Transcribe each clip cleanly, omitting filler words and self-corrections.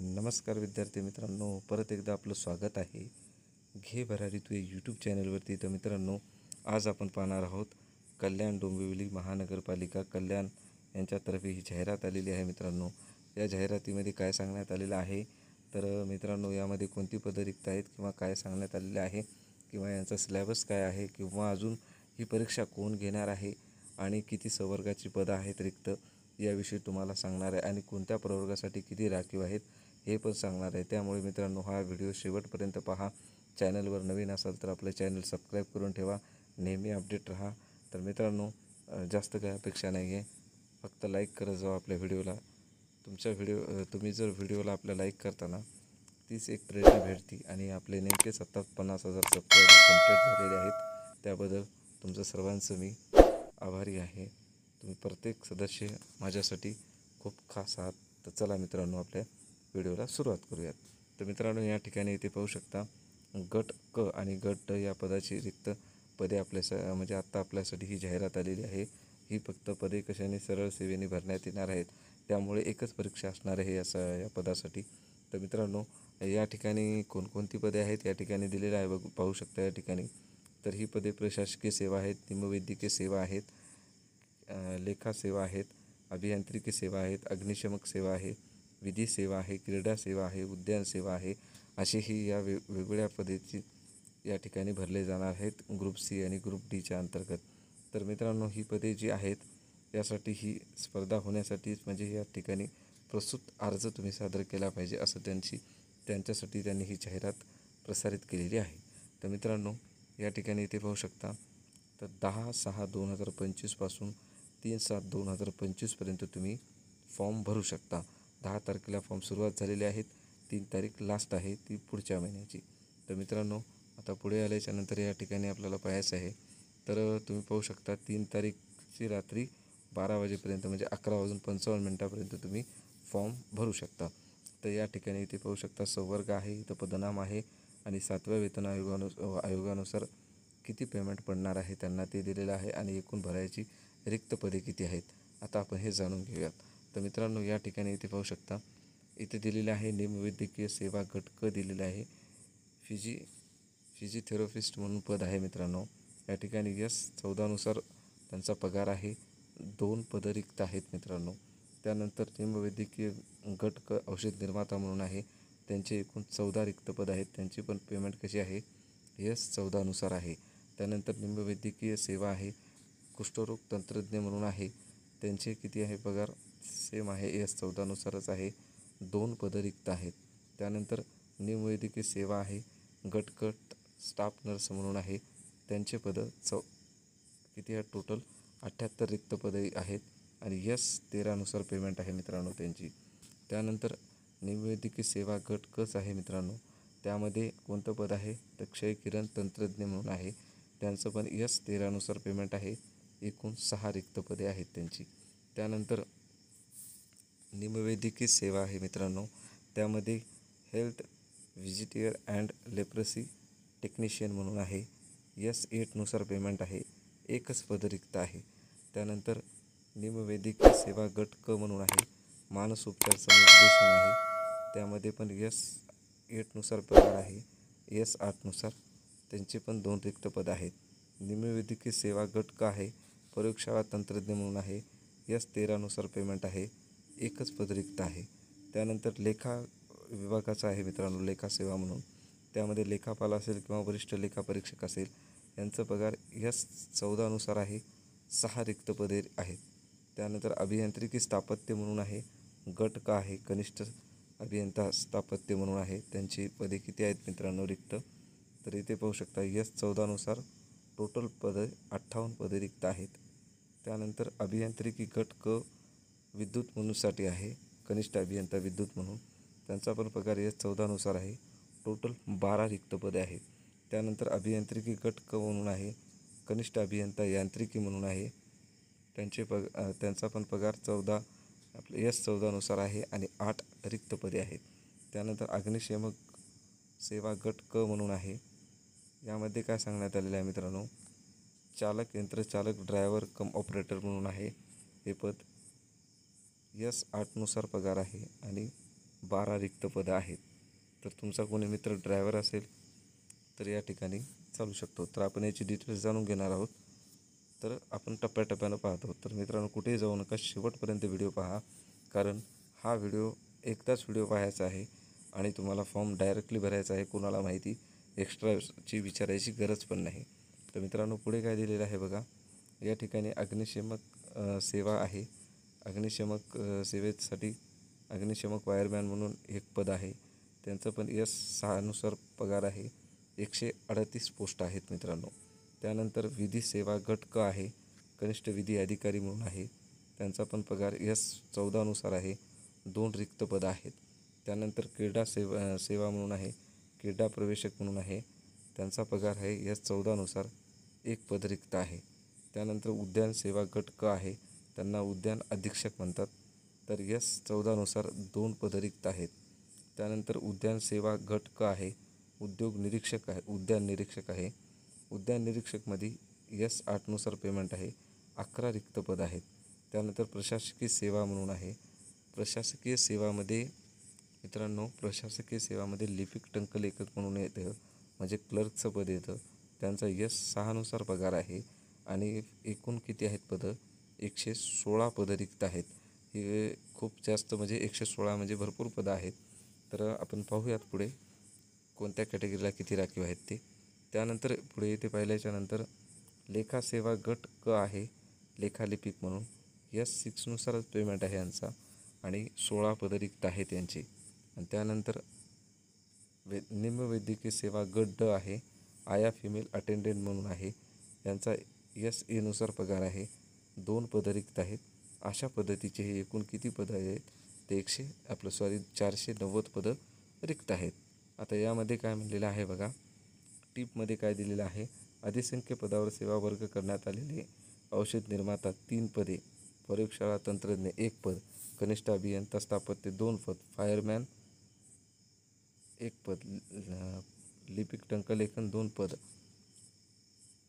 नमस्कार विद्यार्थी मित्रांनो, परत एकदा आपलं स्वागत आहे घे भरारी तू यूट्यूब चॅनलवरती. तर मित्रांनो, आज आपण पाहणार आहोत कल्याण डोंबिवली महानगरपालिका कल्याण यांच्यातर्फे ही जाहिरात आलेली आहे. मित्रांनो, या जाहिरातीमध्ये काय सांगण्यात आलेलं आहे, तर मित्रांनो यामध्ये कोणती पदं रिक्त आहेत किंवा काय सांगण्यात आलेले आहे किंवा यांचा सिलेबस काय आहे किंवा अजून ही परीक्षा कोण घेणार आहे आणि किती संवर्गाची पदं आहेत रिक्त याविषयी तुम्हाला सांगणार आहे आणि कोणत्या प्रवर्गासाठी किती राखीव आहेत हे पण सांगणार आहे. त्यामुळे मित्रांनो, हा व्हिडिओ शेवटपर्यंत पहा. चॅनलवर नवीन असाल तर आपलं चॅनल सबस्क्राईब करून ठेवा, नेहमी अपडेट राहा. तर मित्रांनो, जास्त काही अपेक्षा नाही आहे, फक्त लाईक करत जावा आपल्या व्हिडिओला. तुम्ही जर व्हिडिओला आपल्या लाईक करताना तीच एक प्रेरणा भेटते आणि आपले नेमके 50,000 सबस्क्रायबर कंप्लीट झालेले आहेत. त्याबद्दल तुमचं सर्वांचं मी आभारी आहे. तुम्ही प्रत्येक सदस्य माझ्यासाठी खूप खास आहात. तर चला मित्रांनो, आपल्या व्हिडिओला सुरुवात करूयात. तर मित्रांनो, या ठिकाणी इथे पाहू शकता गट क आणि गट ड या पदाची रिक्त पदे म्हणजे आत्ता आपल्यासाठी ही जाहिरात आलेली आहे. ही फक्त पदे कशाने सरळ सेवेने भरण्यात येणार आहेत, त्यामुळे एकच परीक्षा असणार आहे या पदासाठी. तर मित्रांनो, या ठिकाणी कोणकोणती पदे आहेत या ठिकाणी दिलेलं आहे, पाहू शकता या ठिकाणी. तर ही पदे प्रशासकीय सेवा आहेत, निमवैद्यकीय सेवा आहेत, लेखा सेवा आहेत, अभियांत्रिकी सेवा आहेत, अग्निशमक सेवा आहे, विधी सेवा आहे, क्रीडा सेवा आहे, उद्यान सेवा आहे. अशी ही या वेगवेगळ्या पदेची या ठिकाणी भरले जाणार आहेत ग्रुप सी आणि ग्रुप डीच्या अंतर्गत. तर मित्रांनो, ही पदे जी आहेत यासाठी ही स्पर्धा होण्यासाठीच म्हणजे या ठिकाणी प्रस्तुत अर्ज तुम्ही सादर केला पाहिजे असं त्यांच्यासाठी त्यांनी ही जाहिरात प्रसारित केलेली आहे. तर मित्रांनो, या ठिकाणी इथे पाहू शकता, तर 10/6/2025 पासून 3/7/2025पर्यंत तुम्ही फॉर्म भरू शकता. 10 तारखेला फॉर्म सुरुवात झालेले आहेत, 3 तारीख लास्ट आहे ती पुढच्या महिन्याची. तर मित्रांनो, आता पुढे आल्याच्यानंतर या ठिकाणी आपल्याला पाहायचं आहे, तर तुम्ही पाहू शकता 3 तारीखची रात्री 12 वाजेपर्यंत म्हणजे 11:55 तुम्ही फॉर्म भरू शकता. तर या ठिकाणी इथे पाहू शकता संवर्ग आहे, इथं पदनाम आहे आणि 7व्या वेतन आयोगानुसार किती पेमेंट पडणार आहे त्यांना ते दिलेलं आहे आणि एकूण भरायची रिक्त पदे किती आहेत आता आपण हे जाणून घेऊयात. तर मित्रांनो, या ठिकाणी इथे पाहू शकता, इथे दिलेले आहे निमवैद्यकीय सेवा गट क दिलेले आहे. फिजिओथेरपिस्ट म्हणून पद आहे मित्रांनो. या ठिकाणी S14नुसार त्यांचा पगार आहे. 2 पदं रिक्त आहेत मित्रांनो. त्यानंतर निमवैद्यकीय गट क औषध निर्माता म्हणून आहे, त्यांचे एकूण 14 रिक्त पद आहेत. त्यांची पण पेमेंट कशी आहे, S14नुसार आहे. त्यानंतर निमवैद्यकीय सेवा आहे, कुष्ठरोग तंत्रज्ञ म्हणून आहे, त्यांचे किती आहे पगार, सेम आहे, S14नुसारच आहे. 2 पदं रिक्त आहेत. त्यानंतर निमवैद्यकीय सेवा आहे, गटकट स्टाफ नर्स म्हणून आहे, त्यांचे पदं किती आहेत, टोटल 78 रिक्त पदे आहेत आणि S13नुसार पेमेंट आहे मित्रांनो त्यांची. त्यानंतर निमवैद्यकीय सेवा गट कच आहे मित्रांनो, त्यामध्ये कोणतं पद आहे, तर क्षयकिरण तंत्रज्ञ म्हणून आहे, त्यांचं पण S13नुसार पेमेंट आहे. एकूण 6 रिक्त पदे आहेत त्यांची. त्यानंतर निमवैद्यकीय सेवा आहे मित्रांनो, त्यामध्ये health visitor and leprosy technician म्हणून आहे, S8नुसार पेमेंट आहे, एकच पद रिक्त आहे. त्यानंतर निमवैद्यकीय सेवा गट क म्हणून आहे, मानसोपचार समुपदेशन आहे, त्यामध्ये पण S8नुसार पगार आहे, S8नुसार त्यांचे पण 2 रिक्त पद आहेत. निमवैद्यकीय सेवा गट क आहे, प्रयोगशाळा तंत्रज्ञ म्हणून आहे, S13नुसार पेमेंट आहे, एकच पद रिक्त आहे. त्यानंतर लेखा विभागाचा आहे मित्रांनो, लेखा सेवा म्हणून, त्यामध्ये लेखापाल असेल किंवा वरिष्ठ लेखा परीक्षक असेल, यांचं पगार S14नुसार आहे, 6 रिक्त पदे आहेत. त्यानंतर अभियांत्रिकी स्थापत्य म्हणून आहे, गट क आहे, कनिष्ठ अभियंता स्थापत्य म्हणून आहे, त्यांची पदे किती आहेत मित्रांनो रिक्त, तर इथे पाहू शकता S14नुसार टोटल पदे 58 पदे रिक्त आहेत. त्यानंतर अभियांत्रिकी गट क विद्युत म्हणूनसाठी आहे, कनिष्ठ अभियंता विद्युत म्हणून, त्यांचा पण पगार S14नुसार आहे, टोटल 12 रिक्त पदे आहेत. त्यानंतर अभियांत्रिकी गट क म्हणून आहे, कनिष्ठ अभियंता यांत्रिकी म्हणून आहे, त्यांचा पण पगार S14नुसार आहे आणि 8 रिक्त पदे आहेत. त्यानंतर अग्निशमक सेवा गट क म्हणून आहे, यामध्ये काय सांगण्यात आलेलं आहे मित्रांनो, चालक यंत्रचालक ड्रायव्हर कम ऑपरेटर म्हणून आहे, हे पद S8नुसार पगार आहे आणि 12 रिक्त पदं आहेत. तर तुमचा कोणी मित्र ड्रायव्हर असेल तर या ठिकाणी चालू शकतो. तर आपण याची डिटेल्स जाणून घेणार आहोत. तर आपण टप्प्याटप्प्यानं पाहतो. तर मित्रांनो, कुठेही जाऊ नका, शेवटपर्यंत व्हिडिओ पहा, कारण हा व्हिडिओ एकदाच व्हिडिओ पाहायचा आहे आणि तुम्हाला फॉर्म डायरेक्टली भरायचा आहे. कोणाला माहिती एक्स्ट्राची विचारायची गरज पण नाही. तर मित्रांनो, पुढे काय दिलेलं आहे बघा. या ठिकाणी अग्निशमक सेवा आहे. अग्निशमक सेवेसाठी अग्निशमक वायरमॅन म्हणून एक पद आहे. त्यांचं पण S6 नुसार पगार आहे. 138 पोस्ट आहेत मित्रांनो. त्यानंतर विधी सेवा गट क आहे. कनिष्ठ विधी अधिकारी म्हणून आहे. त्यांचा पण पगार S14 नुसार आहे. 2 रिक्त पदं आहेत. त्यानंतर क्रीडा सेवा म्हणून आहे. क्रीडा प्रवेशक म्हणून आहे. त्यांचा पगार आहे S14 नुसार 1 पद रिक्त आहे. त्यानंतर उद्यान सेवा गट क आहे. त्यांना उद्यान अधीक्षक म्हणतात. तर S14 नुसार 2 पदं रिक्त आहेत. त्यानंतर उद्यान सेवा गट क आहे. उद्योग निरीक्षक आहे, उद्यान निरीक्षक आहे. उद्यान निरीक्षकमध्ये S8 नुसार पेमेंट आहे. 11 रिक्त पद आहेत. त्यानंतर प्रशासकीय सेवा म्हणून आहे. प्रशासकीय सेवामध्ये मित्रांनो, प्रशासकीय सेवामध्ये लिपिक टंकलेखक म्हणून येतं, म्हणजे क्लर्कचं पद येतं. त्यांचा S6 नुसार पगार आहे आणि एकूण किती आहेत पदं? 116 पदं रिक्त आहेत. हे खूप जास्त, म्हणजे 116 म्हणजे भरपूर पदं आहेत. तर आपण पाहूयात पुढे कोणत्या कॅटेगरीला किती राखीव आहेत ते. त्यानंतर पुढे इथे पाहिल्याच्यानंतर लेखा सेवा गट क आहे. लेखालिपिक म्हणून S6 नुसारच पेमेंट आहे यांचा आणि 16 पदं रिक्त आहेत यांची. आणि त्यानंतर निमवैद्यकीय सेवा गट ड आहे. आया फिमेल अटेंडंट म्हणून आहे. यांचा SA नुसार पगार आहे. 2 पदं रिक्त आहेत. अशा पद्धतीचे हे एकूण किती पदं आहेत ते 490 पदं रिक्त आहेत. आता यामध्ये काय म्हणलेलं आहे बघा. टिपमध्ये काय दिलेलं आहे. अधिसंख्य पदावर सेवा वर्ग करण्यात आलेले औषध निर्माता 3 पदे, प्रयोगशाळा तंत्रज्ञ 1 पद, कनिष्ठ अभियंता स्थापत्य 2 पद, फायरमॅन 1 पद, लिपिक टंकलेखन 2 पद,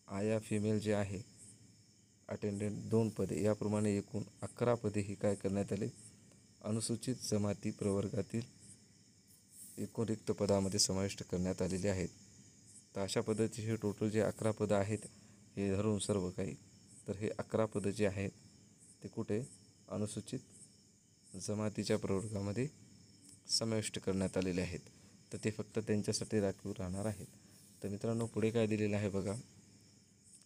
आया फिमेल जे आहे अटेंडंट 2 पदे, याप्रमाणे एकूण 11 पदे ही काय करण्यात आले, अनुसूचित जमाती प्रवर्गातील एकूण रिक्त पदामध्ये समाविष्ट करण्यात आलेले आहेत. तर अशा पद्धतीचे टोटल जे 11 पदं आहेत हे धरून सर्व काही, तर हे 11 पदं जे आहेत ते कुठे अनुसूचित जमातीच्या प्रवर्गामध्ये समाविष्ट करण्यात आलेले आहेत. तर ते फक्त त्यांच्यासाठी राखीव राहणार आहेत. तर मित्रांनो, पुढे काय दिलेलं आहे बघा.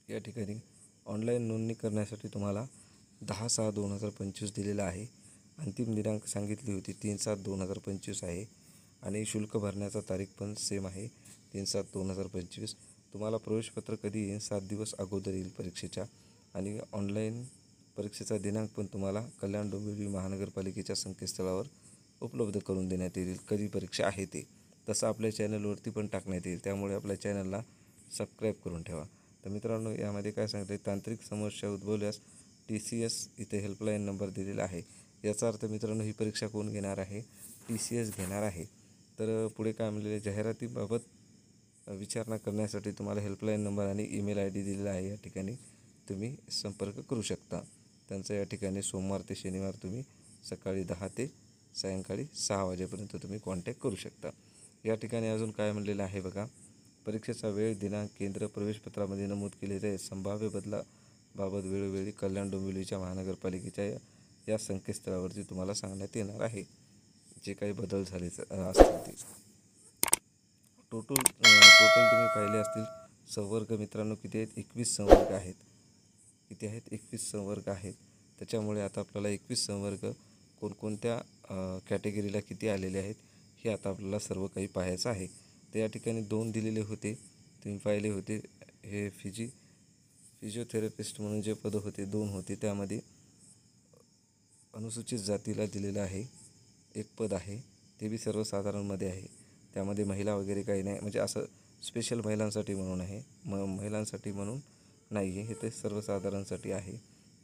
या ठिकाणी ऑनलाईन नोंदणी करण्यासाठी तुम्हाला 10/6/2025 दिलेला आहे. अंतिम दिनांक सांगितली होती 3/7/2025 आहे आणि शुल्क भरण्याचा तारीख पण सेम आहे 3/7/2025. तुम्हाला प्रवेशपत्र कधी येईल? 7 दिवस अगोदर येईल परीक्षेच्या. आणि ऑनलाईन परीक्षेचा दिनांक पण तुम्हाला कल्याण डोंबिवली महानगरपालिकेच्या संकेतस्थळावर उपलब्ध करून देण्यात येईल. कधी परीक्षा आहे ते तसं आपल्या चॅनलवरती पण टाकण्यात येईल. त्यामुळे आपल्या चॅनलला सबस्क्राईब करून ठेवा. तर मित्रांनो, यामध्ये काय सांगते, तांत्रिक समस्या उद्भवल्यास TCS इथे हेल्पलाईन नंबर दिलेला आहे. याचा अर्थ मित्रांनो, ही परीक्षा कोण घेणार आहे? TCS घेणार आहे. तर पुढे काय म्हणलेले, जाहिरातीबाबत विचारणा करण्यासाठी तुम्हाला हेल्पलाईन नंबर आणि ईमेल ID दिलेला आहे. या ठिकाणी तुम्ही संपर्क करू शकता. त्यांचा या ठिकाणी सोमवार ते शनिवार तुम्ही सकाळी 10 ते सायंकाळी 6 वाजेपर्यंत तुम्ही कॉन्टॅक्ट करू शकता. या ठिकाणी अजून काय म्हणलेलं आहे बघा. परीक्षेचा वेळ, दिनांक, केंद्र प्रवेशपत्रामध्ये नमूद केलेले संभाव्य बदलाबाबत वेळोवेळी कल्याण डोंबिवलीच्या महानगरपालिकेच्या या संकेतस्थळावरती तुम्हाला सांगण्यात येणार आहे. जे काही बदल झाले असतील ते. टोटल तुम्ही पाहिले असतील संवर्ग मित्रांनो किती आहेत? 21 संवर्ग आहेत. किती आहेत? 21 संवर्ग आहेत. त्याच्यामुळे आता आपल्याला 21 संवर्ग कोणकोणत्या कॅटेगरीला किती आलेले आहेत हे आता आपल्याला सर्व काही पाहायचं आहे. तर या ठिकाणी 2 दिलेले होते, तुम्ही पाहिले होते. हे फिजिओथेरपिस्ट म्हणून जे पद होते 2 होते. त्यामध्ये अनुसूचित जातीला दिलेलं आहे 1 पद आहे. ते बी सर्वसाधारणमध्ये आहे. त्यामध्ये महिला वगैरे काही नाही, म्हणजे असं स्पेशल महिलांसाठी म्हणून आहे. महिलांसाठी म्हणून नाही आहे, हे ते सर्वसाधारणसाठी आहे.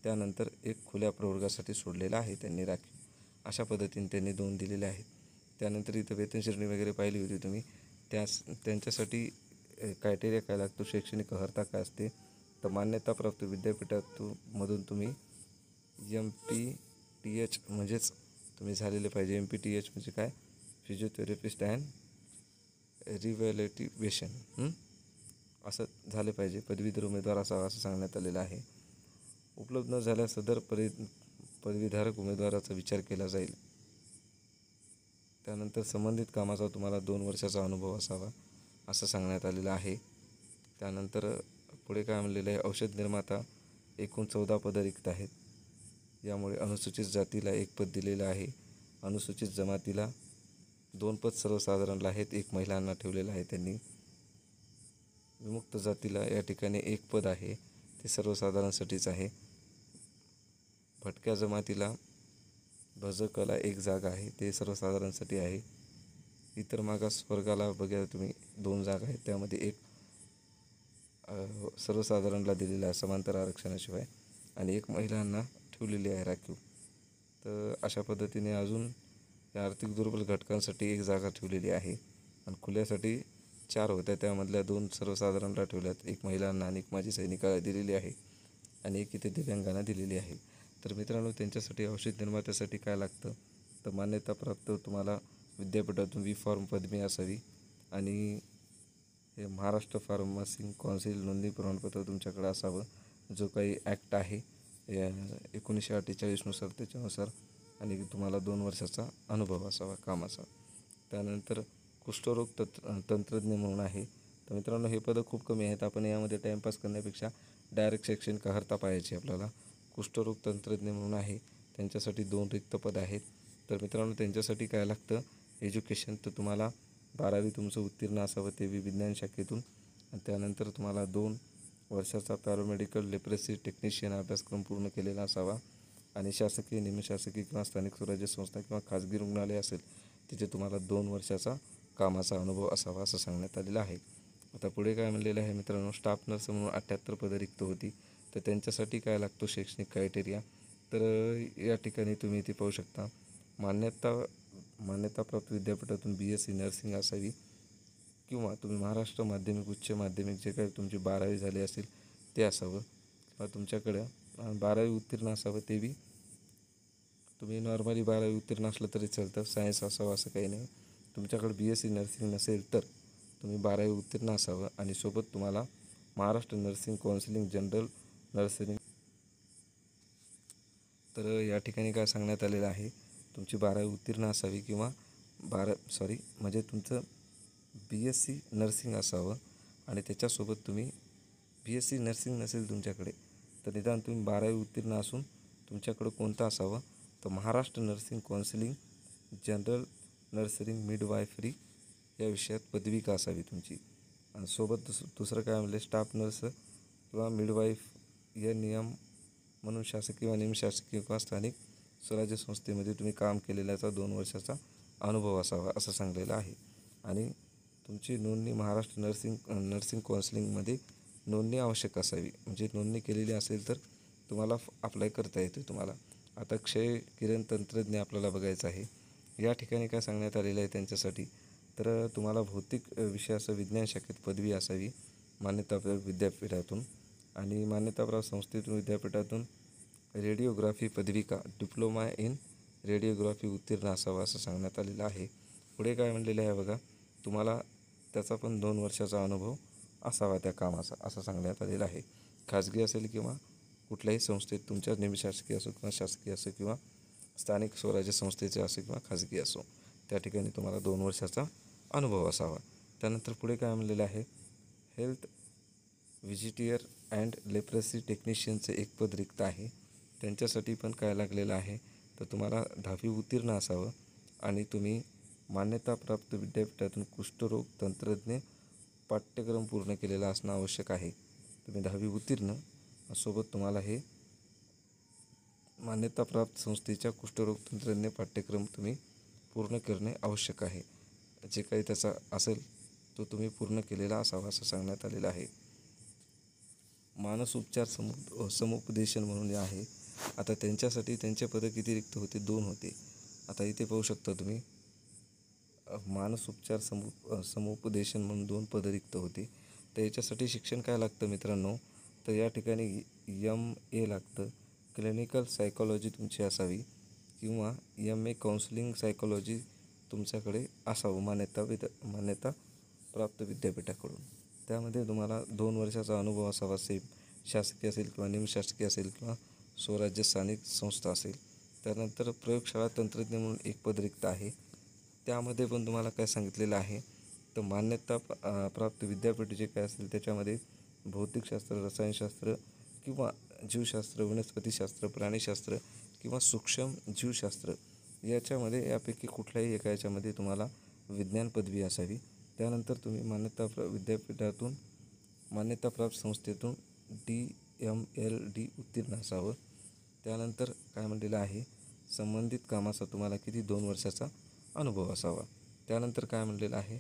त्यानंतर 1 खुल्या प्रवर्गासाठी सोडलेला आहे त्यांनी राखीव. अशा पद्धतीने त्यांनी 2 दिलेले आहेत. त्यानंतर इथं वेतन श्रेणी वगैरे पाहिली होती तुम्ही. त्यांच्यासाठी क्रायटेरिया काय लागतो, शैक्षणिक अर्हता काय असते, तर मान्यताप्राप्त विद्यापीठातून तुम्ही MPTH म्हणजेच तुम्ही झालेले पाहिजे. MPTH म्हणजे काय, फिजिओथेरपिस्ट अँड रिव्हॅलिटेशन असं झाले पाहिजे. पदवीधर उमेदवार असावा असं सांगण्यात आलेलं आहे. उपलब्ध न झाल्यास सदर पदवीधारक उमेदवाराचा विचार केला जाईल. त्यानंतर संबंधित कामाचा तुम्हाला 2 वर्षाचा अनुभव असावा असं सांगण्यात आलेलं आहे. त्यानंतर पुढे काय म्हणलेलं आहे, औषध निर्माता एकूण 14 पदं रिक्त आहेत. यामुळे अनुसूचित जातीला 1 पद दिलेलं आहे. अनुसूचित जमातीला 2 पद सर्वसाधारणला आहेत, 1 महिलांना ठेवलेलं आहे त्यांनी. विमुक्त जातीला या ठिकाणी 1 पद आहे, ते सर्वसाधारणसाठीच आहे. भटक्या जमातीला भजकला 1 जागा आहे, ते सर्वसाधारणसाठी आहे. इतर मागास वर्गाला बघा तुम्ही 2 जागा आहेत, त्यामध्ये 1 सर्वसाधारणला दिलेला आहे समांतर आरक्षणाशिवाय आणि 1 महिलांना ठेवलेली आहे राखीव. तर अशा पद्धतीने अजून या आर्थिक दुर्बल घटकांसाठी 1 जागा ठेवलेली आहे आणि खुल्यासाठी 4 होत्या, त्यामधल्या 2 सर्वसाधारणला ठेवल्यात, 1 महिलांना आणि 1 माजी सैनिकाला दिलेली आहे आणि 1 इथे दिव्यांगांना दिलेली आहे. तर मित्रांनो, त्यांच्यासाठी औषध निर्मात्यासाठी काय लागतं, तर मान्यताप्राप्त तुम्हाला विद्यापीठातून B.Pharm पदवी असावी आणि हे महाराष्ट्र फार्मसी कौन्सिल नोंदणी प्रमाणपत्र तुमच्याकडे असावं. जो काही ॲक्ट आहे 1948नुसार त्याच्यानुसार आणि तुम्हाला 2 वर्षाचा अनुभव असावा कामाचा. त्यानंतर कुष्ठरोग तंत्रज्ञ म्हणून आहे. तर मित्रांनो, हे पदं खूप कमी आहेत. आपण यामध्ये टाईमपास करण्यापेक्षा डायरेक्ट शैक्षणिक अर्हता पाहिजे आपल्याला. कुष्ठरोग तंत्रज्ञ म्हणून आहे, त्यांच्यासाठी 2 रिक्त पद आहेत. तर मित्रांनो, त्यांच्यासाठी काय लागतं, एज्युकेशन तर तुम्हाला 12वी तुमचं उत्तीर्ण असावं, ते विज्ञान शाखेतून. आणि त्यानंतर तुम्हाला 2 वर्षाचा पॅरामेडिकल लेप्रेसी टेक्निशियन अभ्यासक्रम पूर्ण केलेला असावा आणि शासकीय, निमशासकीय किंवा स्थानिक स्वराज्य संस्था किंवा खाजगी रुग्णालय असेल तिथे तुम्हाला 2 वर्षाचा कामाचा अनुभव असावा असं सांगण्यात आलेलं आहे. आता पुढे काय म्हणलेलं आहे मित्रांनो, स्टाफ नर्स म्हणून 78 पदं रिक्त होती. तर त्यांच्यासाठी काय लागतो शैक्षणिक क्रायटेरिया, तर या ठिकाणी तुम्ही इथे पाहू शकता, मान्यताप्राप्त विद्यापीठातून BSc नर्सिंग असावी किंवा तुम्ही महाराष्ट्र माध्यमिक उच्च माध्यमिक जे काही तुमची 12वी झाली असेल ते असावं किंवा तुमच्याकडं 12वी उत्तीर्ण असावं. ते बी तुम्ही नॉर्मली 12वी उत्तीर्ण असलं तरी चालतं, सायन्स असावं असं काही नाही. तुमच्याकडे BSc नर्सिंग नसेल तर तुम्ही 12वी उत्तीर्ण असावं आणि सोबत तुम्हाला Maharashtra nursing counselling general nursing. तर या ठिकाणी काय सांगण्यात आलेलं आहे, तुमची 12वी उत्तीर्ण असावी किंवा म्हणजे तुमचं BSc नर्सिंग असावं आणि त्याच्यासोबत तुम्ही BSc नर्सिंग नसेल तुमच्याकडे तर निदान तुम्ही 12वी उत्तीर्ण असून तुमच्याकडं कोणतं असावं, तर Maharashtra nursing counselling general nursing midwifery या विषयात पदविका असावी तुमची. आणि सोबत दुसरं काय म्हणले, स्टाफ नर्स किंवा मिडवाईफ या नियम म्हणून शासकीय किंवा निमशासकीय किंवा स्थानिक स्वराज्य संस्थेमध्ये तुम्ही काम केलेल्याचा 2 वर्षाचा अनुभव असावा असं सांगलेलं आहे. आणि तुमची नोंदणी महाराष्ट्र नर्सिंग कौन्सिलिंगमध्ये नोंदणी आवश्यक असावी, म्हणजे नोंदणी केलेली असेल तर तुम्हाला अप्लाय करता येते तुम्हाला. आता क्षय किरण तंत्रज्ञ आपल्याला बघायचं आहे. या ठिकाणी काय सांगण्यात आलेलं आहे त्यांच्यासाठी, तर तुम्हाला भौतिक विषयाचं विज्ञान शाखेत पदवी असावी मान्यताप्राप्त विद्यापीठातून आणि मान्यताप्राप्त संस्थेतून विद्यापीठातून रेडिओग्राफी पदविका डिप्लोमा इन रेडिओग्राफी उत्तीर्ण असावा असं सांगण्यात आलेलं आहे. पुढे काय म्हणलेलं आहे बघा, तुम्हाला त्याचा पण 2 वर्षाचा अनुभव असावा त्या कामाचा असं सांगण्यात आलेलं आहे. खाजगी असेल किंवा कुठल्याही संस्थेत तुमच्या निमशासकीय असो किंवा शासकीय असो किंवा स्थानिक स्वराज्य संस्थेचे असो किंवा खाजगी असो, त्या ठिकाणी तुम्हाला 2 वर्षाचा अनुभव असावा. त्यानंतर पुढे काय म्हणलेलं आहे, हेल्थ व्हिजिटियर अँड लेप्रेसी टेक्निशियनचे 1 पद रिक्त आहे. त्यांच्यासाठी पण काय लागलेलं आहे, तर तुम्हाला 10वी उत्तीर्ण असावं आणि तुम्ही मान्यताप्राप्त विद्यापीठातून कुष्ठरोग तंत्रज्ञ पाठ्यक्रम पूर्ण केलेला असणं आवश्यक आहे. तुम्ही 10वी उत्तीर्ण सोबत तुम्हाला हे मान्यताप्राप्त संस्थेच्या कुष्ठरोग तंत्रज्ञ पाठ्यक्रम तुम्ही पूर्ण करणे आवश्यक आहे. जे काही त्याचा असेल तो तुम्ही पूर्ण केलेला असावा असं सांगण्यात आलेलं आहे. मानस उपचार समुपदेशन म्हणून आहे. आता त्यांच्यासाठी त्यांचे पदं किती रिक्त होते, 2 होते. आता इथे पाहू शकता तुम्ही, मानस उपचार समुपदेशन म्हणून 2 पदं रिक्त होते. तर याच्यासाठी शिक्षण काय लागतं मित्रांनो, तर या ठिकाणी MA लागतं. क्लिनिकल सायकॉलॉजी तुमची असावी किंवा MA काउन्सिलिंग सायकॉलॉजी तुमच्याकडे असावं मान्यता प्राप्त विद्यापीठाकडून. त्यामध्ये तुम्हाला 2 वर्षाचा अनुभव असावा. सेम शासकीय असेल किंवा निमशासकीय असेल किंवा स्वराज्य स्थानिक संस्था असेल. त्यानंतर प्रयोगशाळा तंत्रज्ञ म्हणून एक पद रिक्त आहे. त्यामध्ये पण तुम्हाला काय सांगितलेलं आहे, तर मान्यता प्राप्त विद्यापीठ जे काय असेल त्याच्यामध्ये भौतिकशास्त्र, रसायनशास्त्र किंवा जीवशास्त्र, वनस्पतीशास्त्र, प्राणीशास्त्र किंवा सूक्ष्म जीवशास्त्र याच्यामध्ये यापैकी कुठल्याही एका याच्यामध्ये तुम्हाला विज्ञान पदवी असावी. त्यानंतर तुम्ही विद्यापीठातून मान्यताप्राप्त संस्थेतून DMLD उत्तीर्ण असावं. त्यानंतर काय म्हणलेलं आहे, संबंधित कामाचा तुम्हाला किती 2 वर्षाचा अनुभव असावा. त्यानंतर काय म्हणलेलं आहे,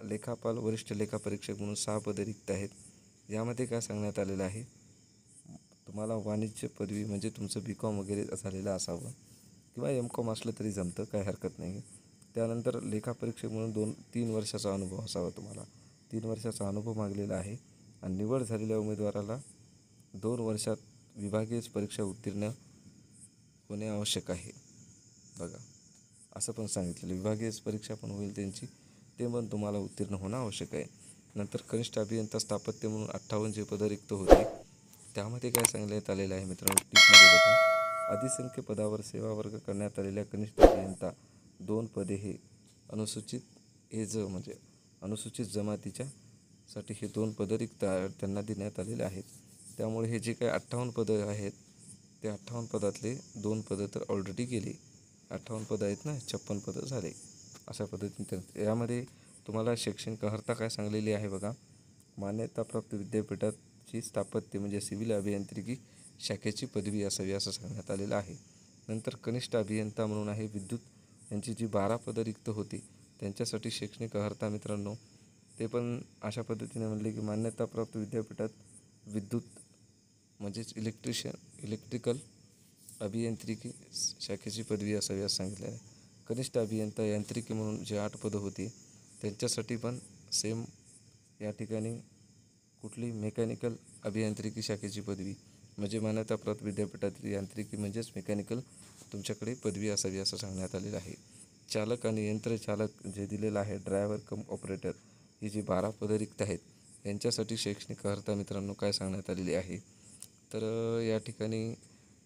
लेखापाल वरिष्ठ लेखापरीक्षक म्हणून 6 पदे रिक्त आहेत. यामध्ये काय सांगण्यात आलेलं आहे, तुम्हाला वाणिज्य पदवी म्हणजे तुमचं BCom वगैरे झालेलं असावं किंवा MCom असलं तरी जमतं, काही हरकत नाही. त्यानंतर लेखापरीक्षक म्हणून 3 वर्षाचा अनुभव असावा. तुम्हाला 3 वर्षाचा अनुभव मागलेला आहे. आणि निवड झालेल्या उमेदवाराला 2 वर्षात विभागीय परीक्षा उत्तीर्ण होणे आवश्यक आहे. बघा, असं पण सांगितलेलं, विभागीय परीक्षा पण होईल त्यांची, ते पण तुम्हाला उत्तीर्ण होणं आवश्यक आहे. नंतर कनिष्ठ अभियंता स्थापत्य म्हणून 58 जे पदं रिक्त होते, त्यामध्ये काय सांगण्यात आलेलं आहे मित्रांनो, टीपमध्ये बघा, अधिसंख्य पदावर सेवा वर्ग करण्यात आलेल्या कनिष्ठ अभियंता 2 पदे हे अनुसूचित जमातीच्या साठी हे 2 पदं रिक्त त्यांना देण्यात आलेले आहेत. त्यामुळे हे जे काही 58 पदं आहेत, ते 58 पदातले 2 पदं तर ऑलरेडी गेले. 58 पदं आहेत ना, 56 पदं झाले. अशा पद्धतीने यामध्ये तुम्हाला शैक्षणिक अर्हता काय सांगलेली आहे बघा, मान्यताप्राप्त विद्यापीठाची स्थापत्य म्हणजे सिव्हिल अभियांत्रिकी शाखेची पदवी असावी असं सांगण्यात आलेलं आहे. नंतर कनिष्ठ अभियंता म्हणून आहे विद्युत, यांची जी 12 पदं रिक्त होती त्यांच्यासाठी शैक्षणिक अर्हता मित्रांनो, ते पण अशा पद्धतीने म्हणले की मान्यताप्राप्त विद्यापीठात विद्युत म्हणजेच इलेक्ट्रिकल अभियांत्रिकी शाखेची पदवी असावी असं सांगितलं आहे. कनिष्ठ अभियंता यांत्रिकी म्हणून जे 8 पदं होती त्यांच्यासाठी पण सेम या ठिकाणी कुठली मेकॅनिकल अभियांत्रिकी शाखेची पदवी म्हणजे मान्यताप्राप्त विद्यापीठातील यांत्रिकी म्हणजेच मेकॅनिकल तुमच्याकडे पदवी असावी असं सांगण्यात आलेलं आहे. चालक आणि यंत्रचालक जे दिलेलं आहे, ड्रायव्हर कम ऑपरेटर, ही जी 12 पदं रिक्त आहेत यांच्यासाठी शैक्षणिक अर्हता मित्रांनो काय सांगण्यात आलेली आहे, तर या ठिकाणी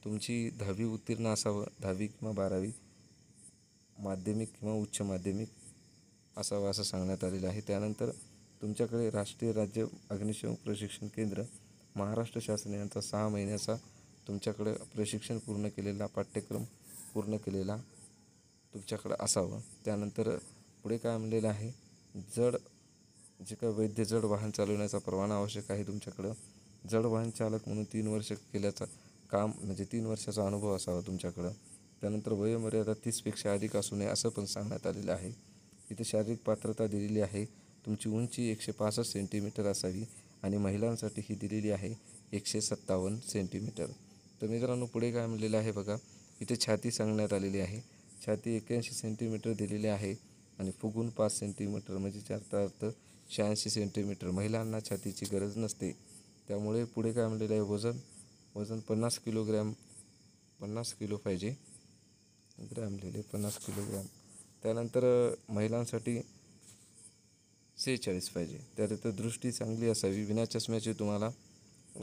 तुमची 10वी उत्तीर्ण असावं, 10वी किंवा 12वी, माध्यमिक किंवा उच्च माध्यमिक असावं असं सांगण्यात आलेलं आहे. त्यानंतर तुमच्याकडे राष्ट्रीय राज्य अग्निशमन प्रशिक्षण केंद्र महाराष्ट्र शासन यांचा 6 महिन्याचा तुमच्याकडे प्रशिक्षण पूर्ण केलेला पाठ्यक्रम पूर्ण केलेला तुमच्याकडं असावं. त्यानंतर पुढे काय म्हणलेलं आहे, जे काय वैध जड वाहन चालवण्याचा परवाना आवश्यक आहे तुमच्याकडं. जड वाहन चालक म्हणून 3 वर्ष केल्याचा काम म्हणजे 3 वर्षाचा अनुभव असावा तुमच्याकडं. त्यानंतर वयोमर्यादा 30पेक्षा अधिक असू नये असं पण सांगण्यात आलेलं आहे. इथे शारीरिक पात्रता दिलेली आहे, तुमची उंची 165 सेंटीमीटर असावी आणि महिलांसाठी ही दिलेली आहे 157 सेंटीमीटर. तर मित्रांनो पुढे काय म्हणलेलं आहे बघा, इथे छाती सांगण्यात आलेली आहे. छाती 81 सेंटीमीटर दिलेली आहे आणि फुगून 5 सेंटीमीटर म्हणजे याचा अर्थ 86 सेंटीमीटर. महिलांना छातीची गरज नसते. त्यामुळे पुढे काय म्हणलेलं आहे, वजन 50 किलो पाहिजे, ग्रॅम लिहिले 50 किलोग्रॅम. त्यानंतर महिलांसाठी 46 पाहिजे. त्यानंतर दृष्टी चांगली असावी, विना चष्म्याची तुम्हाला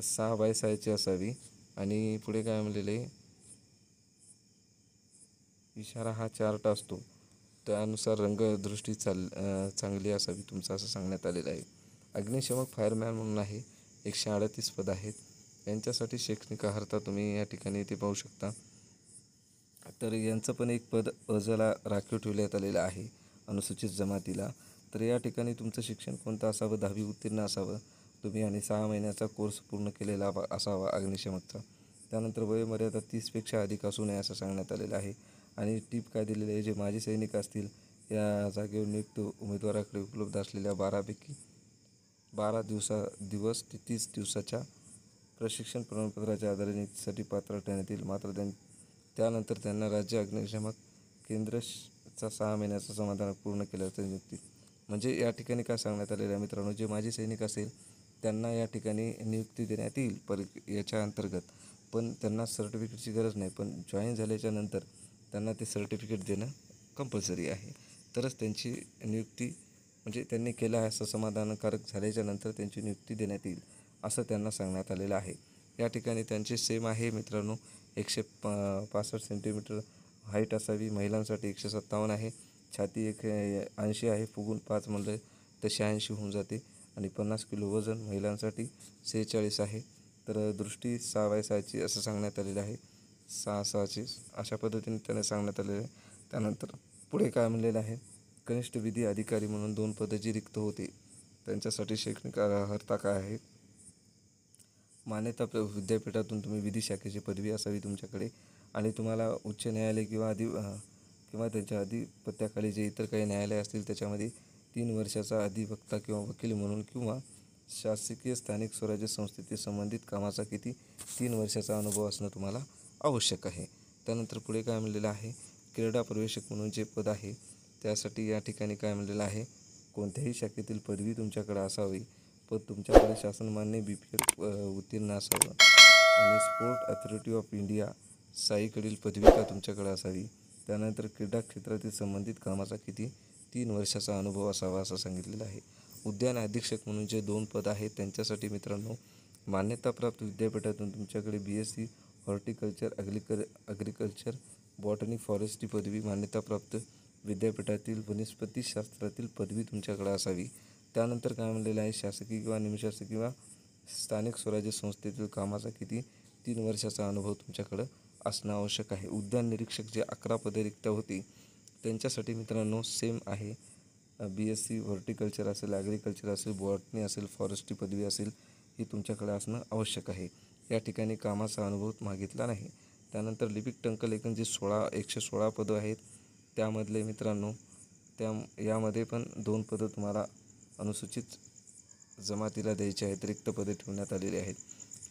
6x6 असावी. आणि पुढे काय म्हणलेले, इशारा हा चार्ट असतो त्यानुसार रंगदृष्टी चांगली असावी तुमचं असं सांगण्यात आलेलं आहे. अग्निशमक फायरमॅन म्हणून आहे 138 पद आहेत. यांच्यासाठी शैक्षणिक अर्हता तुम्ही या ठिकाणी ते पाहू शकता. तर यांचं पण एक पद अजला राखीव ठेवण्यात आलेलं आहे अनुसूचित जमातीला. तर या ठिकाणी तुमचं शिक्षण कोणतं असावं, 10वी उत्तीर्ण असावं तुम्ही आणि 6 महिन्याचा कोर्स पूर्ण केलेला असावा अग्निशमकचा. त्यानंतर वयोमर्यादा 30पेक्षा अधिक असू नये असं सांगण्यात आलेलं आहे. आणि टीप काय दिलेली आहे, जे माजी सैनिक असतील या जागेवर नियुक्त उमेदवाराकडे उपलब्ध असलेल्या 12 दिवस ते 30 दिवसाच्या प्रशिक्षण प्रमाणपत्राच्या आधारे नियुक्तीसाठी पात्र ठरण्यात येईल. मात्र त्यानंतर त्यांना राज्य अग्निशमक केंद्राचा 6 महिन्याचा समाधान पूर्ण केल्याचं नियुक्ती. म्हणजे या ठिकाणी काय सांगण्यात आलेलं आहे मित्रांनो, जे माजी सैनिक असेल त्यांना या ठिकाणी नियुक्ती देण्यात येईल याच्या अंतर्गत, पण त्यांना सर्टिफिकेटची गरज नाही. पण जॉईन झाल्याच्या नंतर त्यांना ते सर्टिफिकेट देणं कंपल्सरी आहे. तरच त्यांची नियुक्ती म्हणजे त्यांनी केलं आहे असं समाधानकारक झाल्याच्या नंतर त्यांची नियुक्ती देण्यात येईल असं त्यांना सांगण्यात आलेलं आहे. या ठिकाणी त्यांचे सेम आहे मित्रांनो, 165 सेंटीमीटर हाईट असावी. महिलांसाठी 157 आहे. छाती 80 आहे. फुगून 5 म्हणलं तर 86 होऊन जाते. आणि 50 किलो वजन महिलांसाठी 46 आहे. तर दृष्टी 6/6ची असं सांगण्यात आलेलं आहे. 6/6ची अशा पद्धतीने त्याने सांगण्यात आलेलं आहे. त्यानंतर पुढे काय म्हणलेलं आहे, कनिष्ठ विधी अधिकारी म्हणून 2 पदं जी रिक्त होते त्यांच्यासाठी शैक्षणिक अर्हता काय आहे, मान्यता विद्यापीठातून तुम्ही विधी शाखेची पदवी असावी तुमच्याकडे आणि तुम्हाला उच्च न्यायालय किंवा त्यांच्या अधिपत्याखाली जे इतर काही न्यायालय असतील त्याच्यामध्ये 3 वर्षाचा अधिवक्ता किंवा वकील म्हणून किंवा शासकीय स्थानिक स्वराज्य संस्थेतील संबंधित कामाचा किती 3 वर्षाचा अनुभव असणं तुम्हाला आवश्यक आहे. त्यानंतर पुढे काय म्हणलेलं आहे, क्रीडा प्रवेशक म्हणून जे पद आहे त्यासाठी या ठिकाणी काय म्हणलेलं आहे, कोणत्याही शाखेतील पदवी तुमच्याकडे असावी, पण तुमच्याकडे शासनमान्य BPED उत्तीर्ण असावं आणि स्पोर्ट अथॉरिटी ऑफ इंडिया साईकडील पदविका तुमच्याकडे असावी. त्यानंतर क्रीडा क्षेत्रातील संबंधित कामाचा किती 3 वर्षाचा अनुभव असावा असं सांगितलेलं आहे. उद्यान अधीक्षक म्हणून जे 2 पद आहेत त्यांच्यासाठी मित्रांनो, मान्यताप्राप्त विद्यापीठातून तुमच्याकडे BSc horticulture agriculture botany forestry पदवी, मान्यताप्राप्त विद्यापीठातील वनस्पतीशास्त्रातील पदवी तुमच्याकडे असावी. त्यानंतर काय म्हणलेलं आहे, शासकीय किंवा निमशासकीय किंवा स्थानिक स्वराज्य संस्थेतील कामाचा किती 3 वर्षाचा अनुभव तुमच्याकडं असणं आवश्यक आहे. उद्यान निरीक्षक जे 11 पदे रिक्त होती त्यांच्यासाठी मित्रांनो सेम आहे. BSc हॉर्टिकल्चर असेल, ॲग्रिकल्चर असेल, बॉटनी असेल, फॉरेस्ट्री पदवी असेल, ही तुमच्याकडे असणं आवश्यक आहे. या ठिकाणी कामाचा अनुभव मागितला नाही. त्यानंतर लिपिक टंकलेखन जे 116 पदं आहेत त्यामधले मित्रांनो यामध्ये पण 2 पदं तुम्हाला अनुसूचित जमातीला द्यायची आहेत. रिक्त पदे ठेवण्यात आलेली आहेत.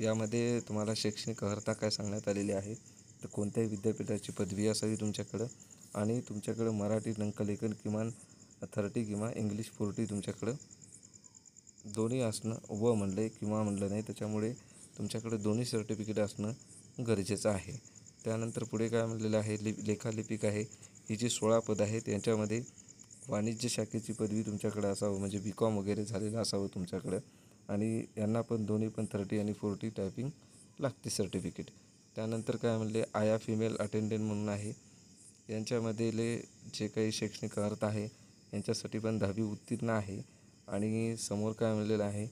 यामध्ये तुम्हाला शैक्षणिक अर्हता काय सांगण्यात आलेली आहे, तर कोणत्याही विद्यापीठाची पदवी असावी तुमच्याकडं आणि तुमच्याकडं मराठी टंकलेखन किमान 30 किंवा इंग्लिश 40 तुमच्याकडं दोन्ही असणं, व म्हणले किंवा म्हणलं नाही त्याच्यामुळे तुमच्याकडे दोन्ही सर्टिफिकेट असणं गरजेचं आहे. त्यानंतर पुढे काय म्हणलेलं आहे, लेखालिपिक आहे. ही जी 16 पदं आहेत यांच्यामध्ये वाणिज्य शाखेची पदवी तुमच्याकडे असावं, म्हणजे BCom वगैरे झालेलं असावं तुमच्याकडं आणि यांना पण दोन्ही पण 30 आणि 40 टायपिंग लागते सर्टिफिकेट. त्यानंतर काय म्हणले, आया फिमेल अटेंडंट म्हणून आहे. यांच्यामधले जे काही शैक्षणिक अर्हता आहे यांच्यासाठी पण 10वी उत्तीर्ण आहे. आणि समोर काय म्हणलेलं आहे,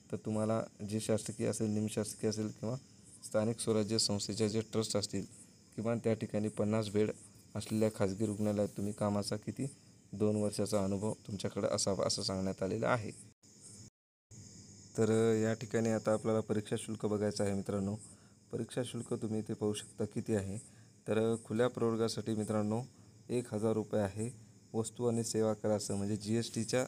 तर तुम्हाला जे शासकीय असेल, निमशासकीय असेल किंवा स्थानिक स्वराज्य संस्थेच्या जे ट्रस्ट असतील किमान त्या ठिकाणी 50 बेड असलेल्या खाजगी रुग्णालयात तुम्ही कामाचा किती 2 वर्षाचा अनुभव तुमच्याकडे असावा असं सांगण्यात आलेलं आहे. तर या ठिकाणी आता आपल्याला परीक्षा शुल्क बघायचं आहे मित्रांनो. परीक्षा शुल्क तुम्ही इथे पाहू शकता किती आहे. तर खुल्या प्रवर्गासाठी मित्रांनो 1,000 रुपये आहे. वस्तू आणि सेवा करासह म्हणजे GSTच्या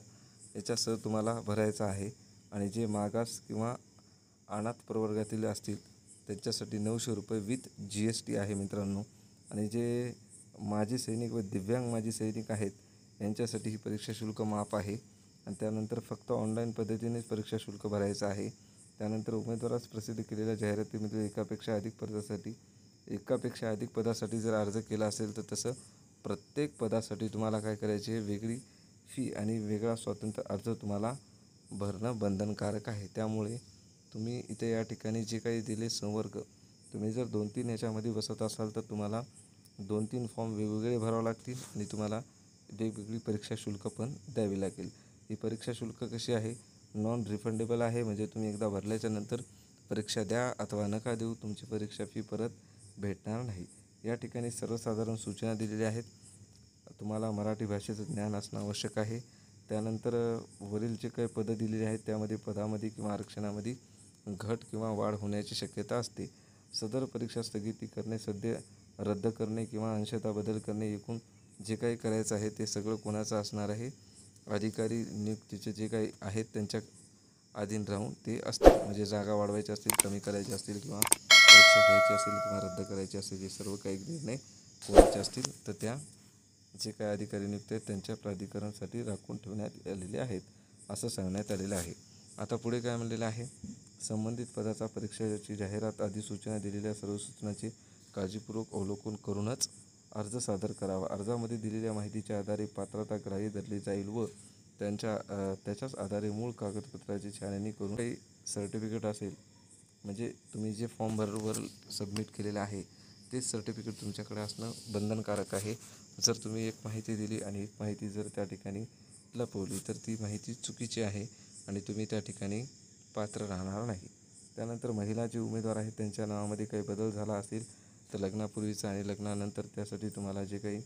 याच्यासह तुम्हाला भरायचं आहे. आणि जे मागास किंवा अनाथ प्रवर्गातील असतील त्यांच्यासाठी 900 रुपये विथ GST आहे मित्रांनो. आणि जे माजी सैनिक व दिव्यांग माजी सैनिक आहेत यांच्यासाठी ही परीक्षा शुल्क माफ आहे. आणि त्यानंतर फक्त ऑनलाईन पद्धतीनेच परीक्षा शुल्क भरायचं आहे. त्यानंतर उमेदवारास प्रसिद्ध केलेल्या जाहिरातीमध्ये एकापेक्षा अधिक पदासाठी जर अर्ज केला असेल तर तसं प्रत्येक पदासाठी तुम्हाला काय करायचे, वेगळी फी आणि वेगळा स्वतंत्र अर्ज तुम्हाला भरणं बंधनकारक आहे. त्यामुळे तुम्ही इथे या ठिकाणी जे काही दिले संवर्ग, तुम्ही जर 2-3 याच्यामध्ये बसत असाल तर तुम्हाला 2-3 फॉर्म वेगवेगळे भरावे लागतील आणि तुम्हाला वेगवेगळी परीक्षा शुल्क पण द्यावी लागेल. ही परीक्षा शुल्क कशी आहे, नॉन रिफंडेबल आहे. म्हणजे तुम्ही एकदा भरल्याच्या नंतर परीक्षा द्या अथवा नका देऊ, तुमची परीक्षा फी परत भेटणार नाही. या ठिकाणी सर्वसाधारण सूचना दिलेल्या आहेत. तुम्हाला मराठी भाषेचं ज्ञान असणं आवश्यक आहे. त्यानंतर वरील जे काही पदं दिलेली आहेत त्यामध्ये पदामध्ये किंवा आरक्षणामध्ये घट किंवा वाढ होण्याची शक्यता असते. सदर परीक्षा स्थगिती करणे, सध्या रद्द करणे किंवा अंशतः बदल करणे, एकूण जे काही करायचं आहे ते सगळं कोणाचं असणार आहे, अधिकारी नियुक्तीचे जे काही आहेत त्यांच्या अधीन राहून ते असतील. म्हणजे जागा वाढवायच्या असतील, कमी करायच्या असतील किंवा परीक्षा घ्यायची असेल किंवा रद्द करायची असेल, हे सर्व काही निर्णय कोणाचे असतील तर त्या जे काही अधिकारी नियुक्त आहेत त्यांच्या प्राधिकरणासाठी राखून ठेवण्यात आलेले आहेत असं सांगण्यात आलेलं आहे. आता पुढे काय म्हणलेलं आहे, संबंधित पदाचा परीक्षेची जाहिरात अधिसूचना दिलेल्या सर्व सूचनांचे काळजीपूर्वक अवलोकन करूनच अर्ज सादर करावा. अर्जामध्ये दिलेल्या माहितीच्या आधारे पात्रता ग्राह्य धरली जाईल व त्याच्याच आधारे मूळ कागदपत्राची छाननी करून काही सर्टिफिकेट असेल, म्हणजे तुम्ही जे फॉर्म बरोबर सबमिट केलेलं आहे तेच सर्टिफिकेट तुमच्याकडे असणं बंधनकारक आहे. जर तुम्ही एक माहिती दिली आणि एक माहिती जर त्या ठिकाणी लपवली तर ती माहिती चुकीची आहे आणि तुम्ही त्या ठिकाणी पात्र राहणार नाही. त्यानंतर महिला जे उमेदवार आहेत त्यांच्या नावामध्ये काही बदल झाला असेल तर लग्नापूर्वीचा आणि लग्नानंतर त्यासाठी तुम्हाला जे काही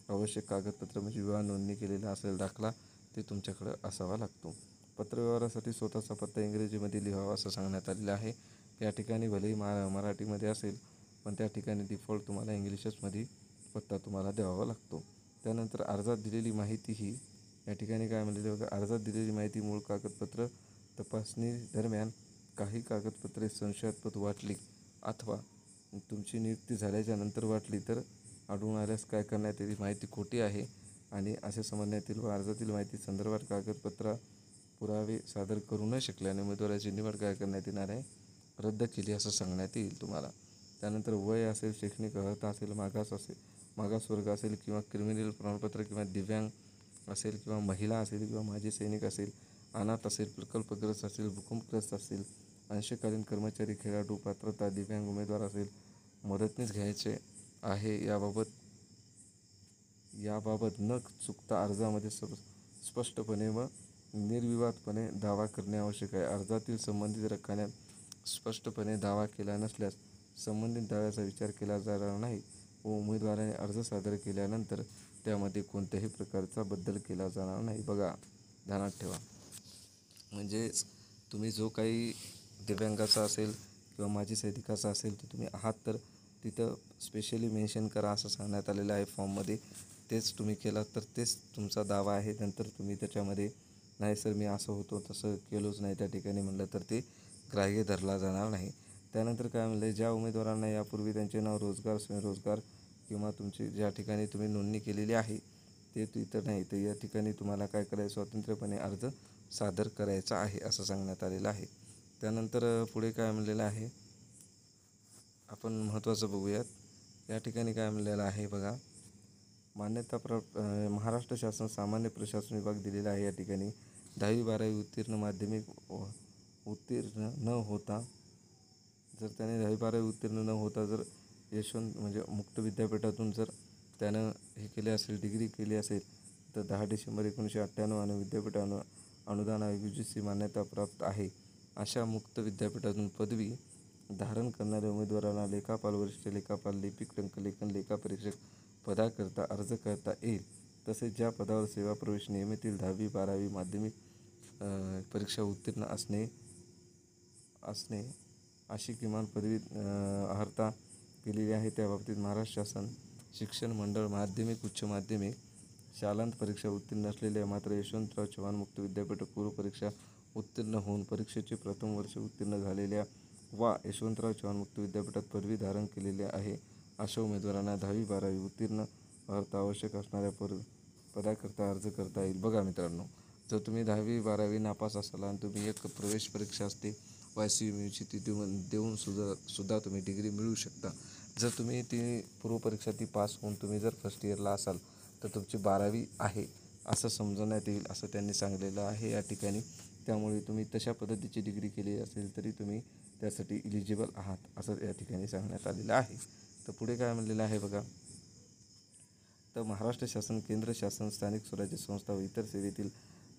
आवश्यक कागदपत्र म्हणजे विवाह नोंदणी केलेला असेल दाखला ते तुमच्याकडं असावा लागतो. पत्रव्यवहारासाठी स्वतःचा पत्ता इंग्रजीमध्ये लिहावा असं सांगण्यात आलेलं आहे. या ठिकाणी भलेही मराठीमध्ये असेल पण त्या ठिकाणी डिफॉल्ट तुम्हाला इंग्लिशमध्ये पत्ता तुम्हाला द्यावा लागतो. त्यानंतर अर्जात दिलेली माहिती ही या ठिकाणी काय म्हणलेलं बघा, अर्जात दिलेली माहिती मूळ कागदपत्र तपासणी दरम्यान काही कागदपत्रे संशयास्पद वाटली अथवा तुमची नियुक्ती झाल्याच्या नंतर वाटली तर आढळून आल्यास काय करण्यात येईल, माहिती खोटी आहे आणि असे समजण्यात येईल व अर्जातील माहिती संदर्भात कागदपत्र पुरावे सादर करू न शकल्याने उमेदवाराची निवड काय करण्यात येणार आहे, रद्द केली असं सांगण्यात येईल तुम्हाला. त्यानंतर वय असेल, शैक्षणिक अर्हता असेल, मागासवर्ग असेल किंवा क्रिमिनल प्रमाणपत्र किंवा दिव्यांग असेल किंवा महिला असेल किंवा माजी सैनिक असेल, अनाथ असेल, प्रकल्पग्रस्त असेल, भूकंपग्रस्त असेल, अंशकालीन कर्मचारी, खेळाडू, पात्रता, दिव्यांग उमेदवार असेल, मदतनीस घ्यायचे आहे याबाबत न चुकता अर्जामध्ये स्पष्टपणे व निर्विवादपणे दावा करणे आवश्यक आहे. अर्जातील संबंधित रकान्यात स्पष्टपणे दावा केला नसल्यास संबंधित दाव्याचा विचार केला जाणार नाही व उमेदवाराने अर्ज सादर केल्यानंतर त्यामध्ये कोणत्याही प्रकारचा बदल केला जाणार नाही. बघा, ध्यानात ठेवा. म्हणजेच तुम्ही जो काही दिव्यांगाचा असेल किंवा माजी सैनिकाचा असेल तर तुम्ही आहात तर तिथं स्पेशली मेन्शन करा असं सांगण्यात आलेलं आहे फॉर्ममध्ये. तेच तुम्ही केलात तर तेच तुमचा दावा आहे. नंतर तुम्ही त्याच्यामध्ये नाही सर मी असं होतो तसं केलोच नाही त्या ठिकाणी म्हणलं तर ते ग्राह्य धरला जाणार नाही. त्यानंतर काय म्हणलं, ज्या उमेदवारांना यापूर्वी त्यांचे नाव रोजगार, स्वयंरोजगार किंवा तुमची ज्या ठिकाणी तुम्ही नोंदणी केलेली आहे ते तिथं नाही तर या ठिकाणी तुम्हाला काय करायचं, स्वतंत्रपणे अर्ज सादर करायचा आहे असं सांगण्यात आलेलं आहे. त्यानंतर पुढे काय म्हणलेलं आहे आपण महत्त्वाचं बघूयात. या ठिकाणी काय म्हणलेलं आहे बघा, महाराष्ट्र शासन सामान्य प्रशासन विभाग दिलेला आहे. या ठिकाणी 10वी-12वी उत्तीर्ण, माध्यमिक उत्तीर्ण न होता, जर त्याने 10वी-12वी उत्तीर्ण न होता जर यशवंत म्हणजे मुक्त विद्यापीठातून जर त्यानं हे केले असेल, डिग्री केली असेल तर 10 डिसेंबर 1998 आणि विद्यापीठ अनुदान आयोग UGC मान्यता प्राप्त आहे अशा मुक्त विद्यापीठातून पदवी धारण करणाऱ्या उमेदवारांना लेखापाल, वरिष्ठ लेखापाल, लिपिक, टंकलेखन, लेखापरीक्षक पदाकरता अर्ज करता येईल. तसेच ज्या पदावर सेवा प्रवेश नियमित 10वी-12वी माध्यमिक परीक्षा उत्तीर्ण असणे अशी किमान पदवी अर्हता केलेली आहे. त्याबाबतीत महाराष्ट्र शासन शिक्षण मंडळ माध्यमिक, उच्च माध्यमिक शालांत परीक्षा उत्तीर्ण असलेल्या मात्र यशवंतराव चव्हाण मुक्त विद्यापीठ पूर्व परीक्षा उत्तीर्ण होऊन परीक्षेचे प्रथम वर्ष उत्तीर्ण झालेल्या वा यशवंतराव चव्हाण मुक्त विद्यापीठात पदवी धारण केलेली आहे अशा उमेदवारांना 10वी-12वी उत्तीर्ण अर्हता आवश्यक असणाऱ्या पदाकरता अर्ज करता येईल. बघा मित्रांनो, जर तुम्ही 10वी-12वी नापास असाल आणि तुम्ही एक प्रवेश परीक्षा असते YCMUची ती देऊन सुद्धा तुम्ही डिग्री मिळवू शकता. जर तुम्ही ती पूर्वपरीक्षा ती पास होऊन तुम्ही जर फर्स्ट इयरला असाल तर तुमची 12वी आहे असं समजण्यात येईल असं त्यांनी सांगलेलं आहे या ठिकाणी. त्यामुळे तुम्ही तशा पद्धतीची डिग्री केली असेल तरी तुम्ही त्यासाठी इलिजिबल आहात असं या ठिकाणी सांगण्यात आलेलं आहे. तर पुढे काय म्हणलेलं आहे बघा, तर महाराष्ट्र शासन, केंद्र शासन, स्थानिक स्वराज्य संस्था व इतर सेवेतील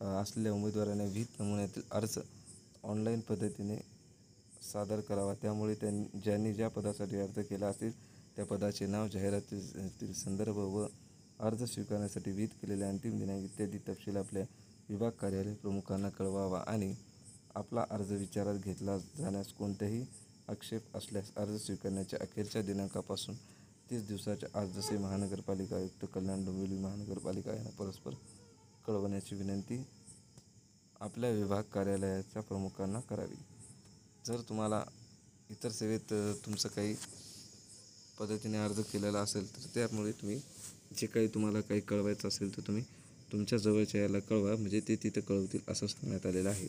असलेल्या उमेदवारांना विहित नमुन्यातील अर्ज ऑनलाईन पद्धतीने सादर करावा. त्यामुळे ज्यांनी ज्या पदासाठी अर्ज केला असेल त्या पदाचे नाव, जाहिरातीतील संदर्भ व अर्ज स्वीकारण्यासाठी विहित केलेल्या अंतिम दिनांक इत्यादी तपशील आपल्या विभाग कार्यालय प्रमुखांना कळवावा आणि आपला अर्ज विचारात घेतला जाण्यास कोणतेही आक्षेप असल्यास अर्ज स्वीकारण्याच्या अखेरच्या दिनांकापासून 30 दिवसाच्या आत जसे महानगरपालिका आयुक्त, कल्याण डोंबिवली महानगरपालिका यांना परस्पर कळवण्याची विनंती आपल्या विभाग कार्यालयाच्या प्रमुखांना करावी. जर तुम्हाला इतर सेवेत तुमचं काही पद्धतीने अर्ज केलेला असेल तर त्यामुळे तुम्ही जे काही तुम्हाला काही कळवायचं असेल तर तुम्ही तुमच्या जवळच्या याला कळवा, म्हणजे ते तिथं कळवतील असं सांगण्यात आलेलं आहे.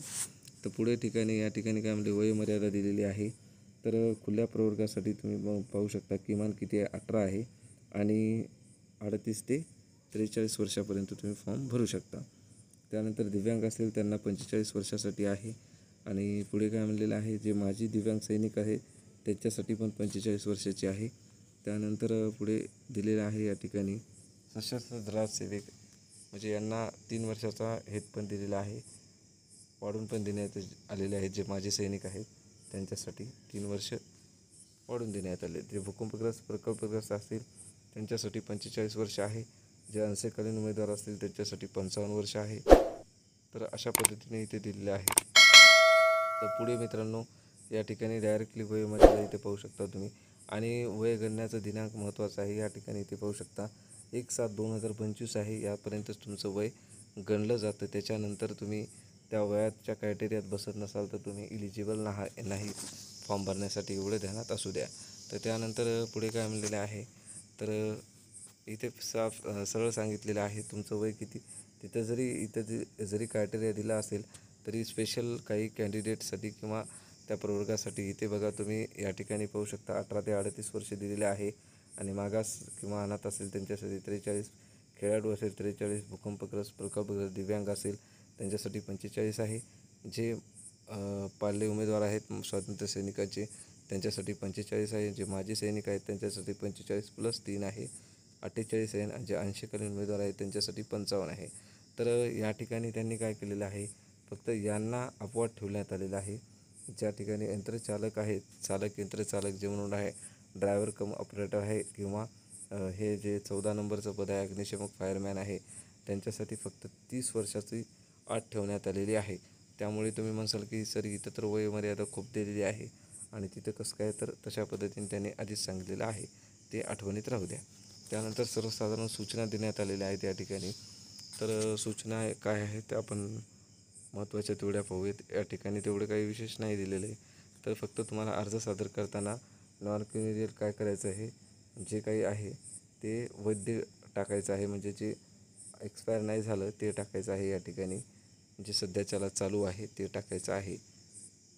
तर पुढे या ठिकाणी काय म्हणजे वयोमर्यादा दिलेली आहे. तर खुल्या प्रवर्गासाठी तुम्ही पाहू शकता किमान किती आहे, 18 आहे आणि 38 ते 43 वर्षापर्यंत तुम्ही फॉर्म भरू शकता. त्यानंतर दिव्यांग असेल त्यांना 45 वर्षासाठी आहे. आणि पुढे काय म्हणलेलं आहे, जे माजी दिव्यांग सैनिक आहे त्यांच्यासाठी पण 45 वर्षाची आहे. त्यानंतर पुढे दिलेलं आहे या ठिकाणी सशस्त्र दलात सेवक, म्हणजे यांना 3 वर्षाचा हेत पण दिलेला आहे, वाढून पण देण्यात आलेले आहेत. जे माजी सैनिक आहेत त्यांच्यासाठी 3 वर्ष वाढून देण्यात आले. जे भूकंपग्रस्त प्रकल्पग्रस्त असतील त्यांच्यासाठी 45 वर्ष आहे. जे अंशकालीन उमेदवार असतील त्यांच्यासाठी 55 वर्ष आहे. तर अशा पद्धतीने इथे दिलेले आहे. तर पुढे मित्रांनो या ठिकाणी डायरेक्टली वयोमर्यादा इथे पाहू शकता तुम्ही. आणि वय गणण्याचा दिनांक महत्त्वाचा आहे. या ठिकाणी इथे पाहू शकता 1/7/2025 आहे. यापर्यंतच तुमचं वय गणलं जातं. त्याच्यानंतर तुम्ही त्या वयाच्या क्रायटेरियात बसत नसाल तर तुम्ही इलिजिबल नाही फॉर्म भरण्यासाठी, एवढं ध्यानात असू द्या. तर त्यानंतर पुढे काय म्हणलेलं आहे, तर इथे सरळ सांगितलेलं आहे तुमचं वय किती. इथं जरी क्रायटेरिया दिला असेल तरी स्पेशल काही कॅन्डिडेटसाठी किंवा त्या प्रवर्गासाठी इथे बघा तुम्ही या ठिकाणी पाहू शकता 18 ते 38 वर्ष दिलेले आहे. आणि मागास किंवा अनाथ असेल त्यांच्यासाठी 43, खेळाडू असेल 43, भूकंपग्रस्त प्रकल्पग्रस्त दिव्यांग असेल त्यांच्यासाठी 45 आहे. जे पाल्य उमेदवार आहेत स्वातंत्र्य सैनिकाचे त्यांच्यासाठी 45 आहे. जे माजी सैनिक आहेत त्यांच्यासाठी 45+3 आहे 48 आहे. आणि जे अंशकालीन उमेदवार आहेत त्यांच्यासाठी 55 आहे. तर या ठिकाणी त्यांनी काय केलेलं आहे, फक्त यांना अपवाद ठेवण्यात आलेला आहे. ज्या ठिकाणी यंत्रचालक आहेत, यंत्रचालक जे म्हणून आहे, ड्रायव्हर कम ऑपरेटर आहे किंवा हे जे 14 नंबरचं पद आहे अग्निशमक फायरमॅन आहे त्यांच्यासाठी फक्त 30 वर्षाची अट ठेवण्यात आलेली आहे. त्यामुळे तुम्ही म्हणसाल की सर इथं तर वयोमर्यादा खूप दिलेली आहे आणि तिथं कसं काय, तर तशा पद्धतीने त्यांनी आधीच सांगितलेलं आहे, ते आठवणीत राहू द्या. त्यानंतर सर्वसाधारण सूचना देण्यात आलेल्या आहेत या ठिकाणी. तर सूचना काय आहेत ते आपण महत्त्वाच्या तेवढ्या पाहूयात. या ठिकाणी तेवढं काही विशेष नाही दिलेलं आहे. तर फक्त तुम्हाला अर्ज सादर करताना नॉन क्रिमिनल काय करायचं आहे, जे काही आहे ते वैध टाकायचं आहे, म्हणजे जे एक्सपायर नाही झालं ते टाकायचं आहे. या ठिकाणी जे सध्याच्याला चालू आहे ते टाकायचं आहे.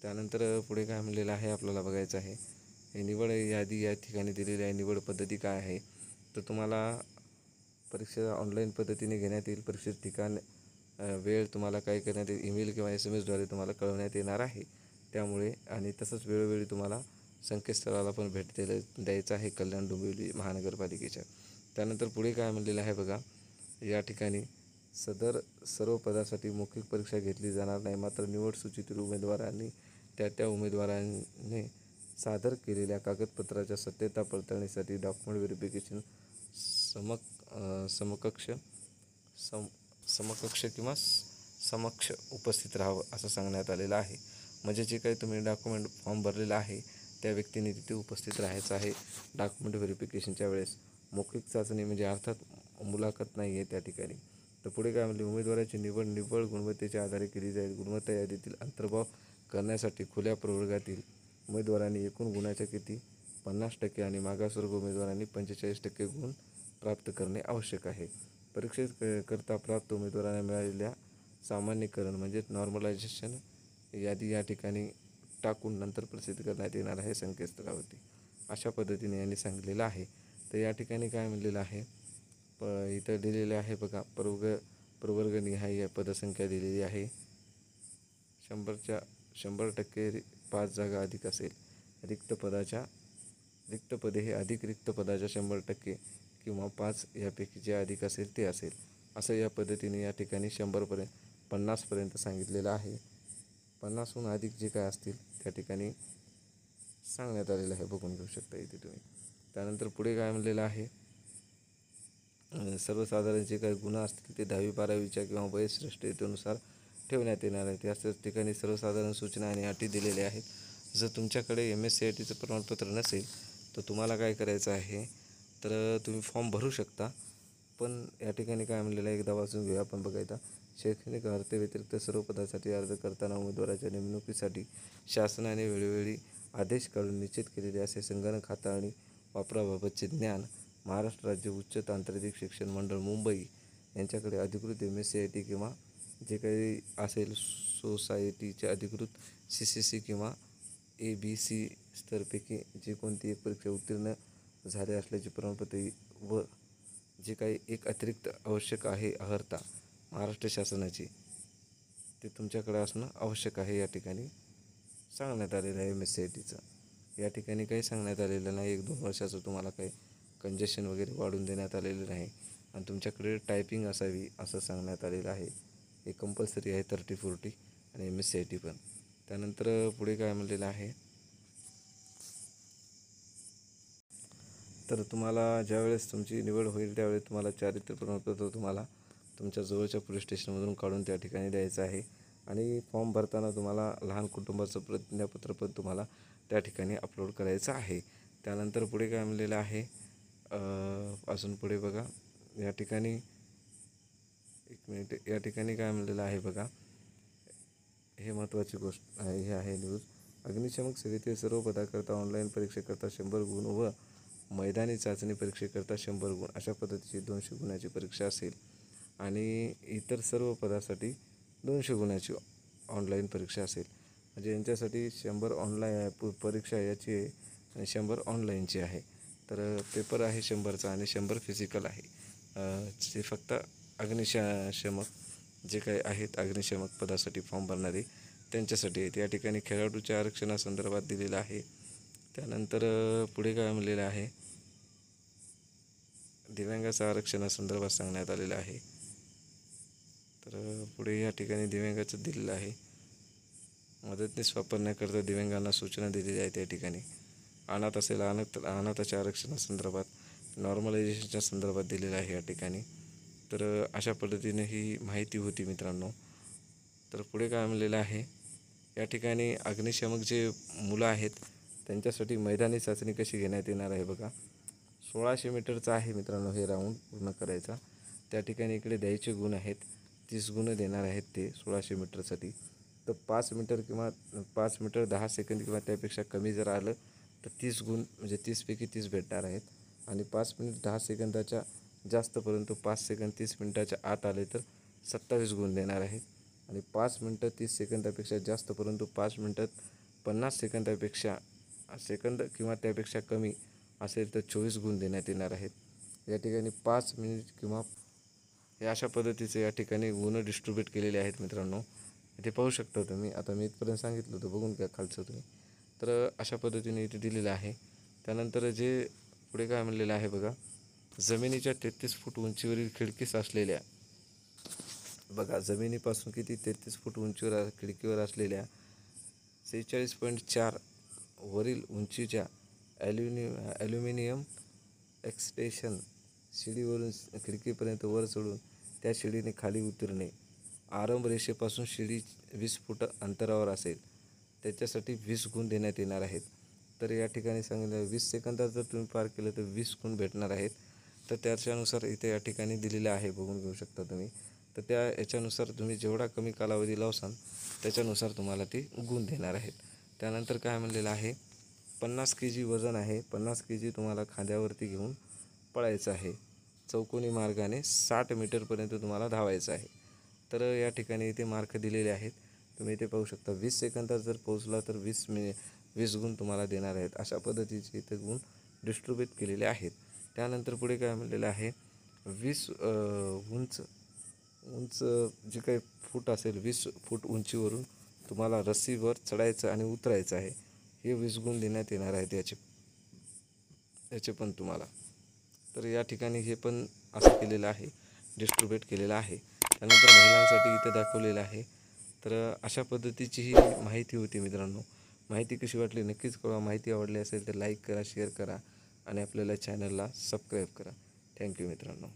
त्यानंतर पुढे काय म्हणलेलं आहे आपल्याला बघायचं आहे. हे निवड यादी या ठिकाणी दिलेली आहे. निवड पद्धती काय आहे, तर तुम्हाला परीक्षा ऑनलाईन पद्धतीने घेण्यात येईल. परीक्षेचं ठिकाण, वेळ तुम्हाला काय करण्यात येईल, ईमेल किंवा SMS द्वारे तुम्हाला कळवण्यात येणार आहे. त्यामुळे आणि तसंच वेळोवेळी तुम्हाला संकेतस्थळाला पण भेट द्यायचं आहे कल्याण डोंबिवली महानगरपालिकेच्या. त्यानंतर पुढे काय म्हणलेलं आहे बघा, या ठिकाणी सदर सर्व पदासाठी मौखिक परीक्षा घेतली जाणार नाही. मात्र निवड सूचीतील उमेदवारांनी त्या उमेदवारांनी सादर केलेल्या कागदपत्राच्या सत्यता पडताळणीसाठी डॉक्युमेंट व्हेरिफिकेशन समकक्ष किंवा समक्ष उपस्थित राहावं असं सांगण्यात आलेलं आहे. म्हणजे जे काही तुम्ही डॉक्युमेंट फॉर्म भरलेला आहे त्या व्यक्तीने तिथे उपस्थित राहायचं आहे डॉक्युमेंट व्हेरिफिकेशनच्या वेळेस. मौखिक चाचणी म्हणजे अर्थात मुलाखत नाही आहे त्या ठिकाणी. तर पुढे काय म्हणले, उमेदवाराची निवड निव्वळ गुणवत्तेच्या आधारे केली जाईल. गुणवत्ता यादीतील अंतर्भाव करण्यासाठी खुल्या प्रवर्गातील उमेदवारांनी एकूण गुणाच्या किती 50% आणि मागासवर्ग उमेदवारांनी 45% गुण प्राप्त करणे आवश्यक आहे. परीक्षेकरता प्राप्त उमेदवारांना मिळालेल्या सामान्यीकरण म्हणजेच नॉर्मलायझेशन यादी या ठिकाणी टाकून नंतर प्रसिद्ध करण्यात येणार आहे संकेतस्थळावरती. अशा पद्धतीने यांनी सांगितलेलं आहे. तर या ठिकाणी काय म्हणलेलं आहे, इथं दिलेलं आहे बघा, प्रवर्गनिहाय पदसंख्या दिलेली आहे. 100% 5 जागा अधिक असेल. रिक्त पदे हे अधिक रिक्त पदाच्या 100% किंवा 5 यापैकी जे अधिक असेल ते असेल. असं या पद्धतीने या ठिकाणी 50पर्यंत सांगितलेलं आहे. 50हून अधिक जे काय असतील त्या ठिकाणी सांगण्यात आलेलं आहे, बघून घेऊ शकता इथे तुम्ही. त्यानंतर पुढे काय म्हणलेलं आहे, सर्वसाधारण जे काही गुन्हा असतील ते 10वी-12वीच्या किंवा वयोश्रेष्ठतेनुसार ठेवण्यात येणार आहे. त्याच ठिकाणी सर्वसाधारण सूचना आणि अटी दिलेल्या आहेत. जर तुमच्याकडे MSCITचं प्रमाणपत्र नसेल तर तुम्हाला काय करायचं आहे, तर तुम्ही फॉर्म भरू शकता. पण या ठिकाणी काय म्हणलेलं आहे एकदा वाचून घेऊया आपण बघायचा. शैक्षणिक अर्हतेव्यतिरिक्त सर्व पदासाठी अर्ज करताना उमेदवाराच्या नेमणुकीसाठी शासनाने वेळोवेळी आदेश काढून निश्चित केलेले असे संगणक हाताळणी वापराबाबतचे ज्ञान महाराष्ट्र राज्य उच्च तांत्रिक शिक्षण मंडळ मुंबई यांच्याकडे अधिकृत MSCIT किंवा जे काही असेल सोसायटीचे अधिकृत CCC किंवा ABC स्तरपैकी जे कोणती एक परीक्षा उत्तीर्ण झाले असल्याचे प्रमाणपत्र व जे काही एक अतिरिक्त आवश्यक आहे अर्हता महाराष्ट्र शासनाची, ते तुमच्याकडे असणं आवश्यक आहे या ठिकाणी सांगण्यात आलेलं आहे MSCITचं. या ठिकाणी काही सांगण्यात आलेलं नाही 1-2 वर्षाचं तुम्हाला काही कंजेशन वगैरे वाढून देण्यात आलेलं नाही आणि तुमच्याकडे टायपिंग असावी असं सांगण्यात आलेलं आहे. हे कंपल्सरी आहे 30-40 आणि MSCIT पण. त्यानंतर पुढे काय म्हणलेलं आहे, तर तुम्हाला ज्यावेळेस तुमची निवड होईल त्यावेळेस तुम्हाला चारित्र्य प्रमाणपत्र तुम्हाला तुमच्या जवळच्या पोलीस स्टेशनमधून काढून त्या ठिकाणी द्यायचं आहे आणि फॉर्म भरताना तुम्हाला लहान कुटुंबाचं प्रतिज्ञापत्र पण तुम्हाला त्या ठिकाणी अपलोड करायचं आहे. त्यानंतर पुढे काय म्हणलेलं आहे, अजून पुढे बघा या ठिकाणी एक मिनिट, या ठिकाणी काय म्हणलेलं आहे बघा, हे महत्त्वाची गोष्ट आहे, हे आहे न्यूज. अग्निशमक सेवेतील सर्व पदाकरता ऑनलाईन परीक्षेकरता 100 गुण व मैदानी चाचणी परीक्षेकरता 100 गुण अशा पद्धतीची 200 गुणाची परीक्षा असेल आणि इतर सर्व पदासाठी 200 गुणाची ऑनलाईन परीक्षा असेल. म्हणजे यांच्यासाठी 100 ऑनलाईन परीक्षा याची आहे आणि 100 ऑनलाईनची आहे. तर पेपर आहे 100चा आणि 100 फिजिकल आहे. जे फक्त अग्निशमक जे काही आहेत अग्निशमक पदासाठी फॉर्म भरणारे त्यांच्यासाठी आहेत. या ठिकाणी खेळाडूच्या आरक्षणासंदर्भात दिलेलं आहे. त्यानंतर पुढे काय म्हणलेलं आहे, दिव्यांगाच्या आरक्षणासंदर्भात सांगण्यात आलेलं आहे. तर पुढे या ठिकाणी दिव्यांगाचं दिलेलं आहे. मदतनीस वापरण्याकरता दिव्यांगांना सूचना दिलेली आहे. त्या ठिकाणी अनाथ असेल अनाथाच्या आरक्षणासंदर्भात, नॉर्मलायझेशनच्या संदर्भात दिलेलं आहे या ठिकाणी. तर अशा पद्धतीने ही माहिती होती मित्रांनो. तर पुढे काय म्हणलेलं आहे, या ठिकाणी अग्निशमक जे मुलं आहेत त्यांच्यासाठी मैदानी चाचणी कशी घेण्यात येणार आहे बघा. 1600 मीटरचा आहे मित्रांनो हे राऊंड पूर्ण करायचा. त्या ठिकाणी इकडे द्यायचे गुण आहेत, 30 गुण देणार आहेत ते 1600 मीटरसाठी. तर 5 मीटर किंवा 5 मीटर 10 सेकंद किंवा त्यापेक्षा कमी जर आलं तर 30 गुण म्हणजे 30पैकी 30 भेटणार आहेत आणि 5 मिनिट 10 सेकंदाच्या जास्त, परंतु 5 सेकंद 30 मिनिटाच्या आत आले तर 27 गुण देणार आहेत आणि 5 मिनटं 30 सेकंदापेक्षा जास्त परंतु 5 मिनटात 50 सेकंद किंवा त्यापेक्षा कमी असेल तर 24 गुण देण्यात येणार आहेत. या ठिकाणी 5 मिनिट किंवा हे अशा पद्धतीचे या ठिकाणी गुण डिस्ट्रीब्यूट केलेले आहेत मित्रांनो. इथे पाहू शकता तुम्ही. आता मी इथपर्यंत सांगितलं होतं, बघून घ्या खालचं तुम्ही. तर अशा पद्धतीने इथे दिलेलं आहे. त्यानंतर जे पुढे काय म्हणलेलं आहे बघा, जमिनीच्या 33 फूट उंचीवरील खिडकीस असलेल्या, बघा जमिनीपासून किती 33 फूट उंचीवर खिडकीवर असलेल्या 46.4 वरील उंचीच्या ॲल्युमिनियम एक्सटेन्शन शिडीवरून खिडकीपर्यंत वर चढून त्या शिडीने खाली उतरणे. आरंभ रेषेपासून शिडी 20 फूट अंतरावर असेल त्याच्यासाठी 20 गुण देण्यात येणार आहेत. तर या ठिकाणी सांगितलं 20 सेकंदात जर तुम्ही पार केलं तर 20 गुण भेटणार आहेत. तर त्याच्यानुसार इथे या ठिकाणी दिलेलं आहे, बघून घेऊ शकता तुम्ही. तर त्या याच्यानुसार तुम्ही जेवढा कमी कालावधी लावसाल त्याच्यानुसार तुम्हाला ते गुण देणार आहेत. त्यानंतर काय म्हणलेलं आहे, 50 kg वजन आहे, 50 kg तुम्हाला खांद्यावरती घेऊन पळायचं आहे. चौकोनी मार्गाने 60 मीटरपर्यंत तुम्हाला धावायचं आहे. तर या ठिकाणी इथे मार्क दिलेले आहेत, तुम्ही इथे पाहू शकता. 20 सेकंदात जर पोहोचला तर 20 गुण तुम्हाला देणार आहेत. अशा पद्धतीचे इथे गुण डिस्ट्रीब्यूट केलेले आहेत. त्यानंतर पुढे काय म्हणलेलं आहे, 20 उंच जे काही फूट असेल 20 फूट उंचीवरून तुम्हाला रस्सीवर चढायचं आणि उतरायचं आहे. हे 20 गुण देण्यात येणार आहेत याचे पण तुम्हाला. तर या ठिकाणी हे पण असं केलेलं आहे, डिस्ट्रीब्यूट केलेलं आहे. त्यानंतर महिलांसाठी इथे दाखवलेलं आहे. तर अशा पद्धतीची ही माहिती होती मित्रांनो. माहिती कशी वाटली नक्कीच कळवा. माहिती आवडली असेल तर लाईक करा, शेअर करा आणि आपल्याला चॅनलला सबस्क्राईब करा. थँक्यू मित्रांनो.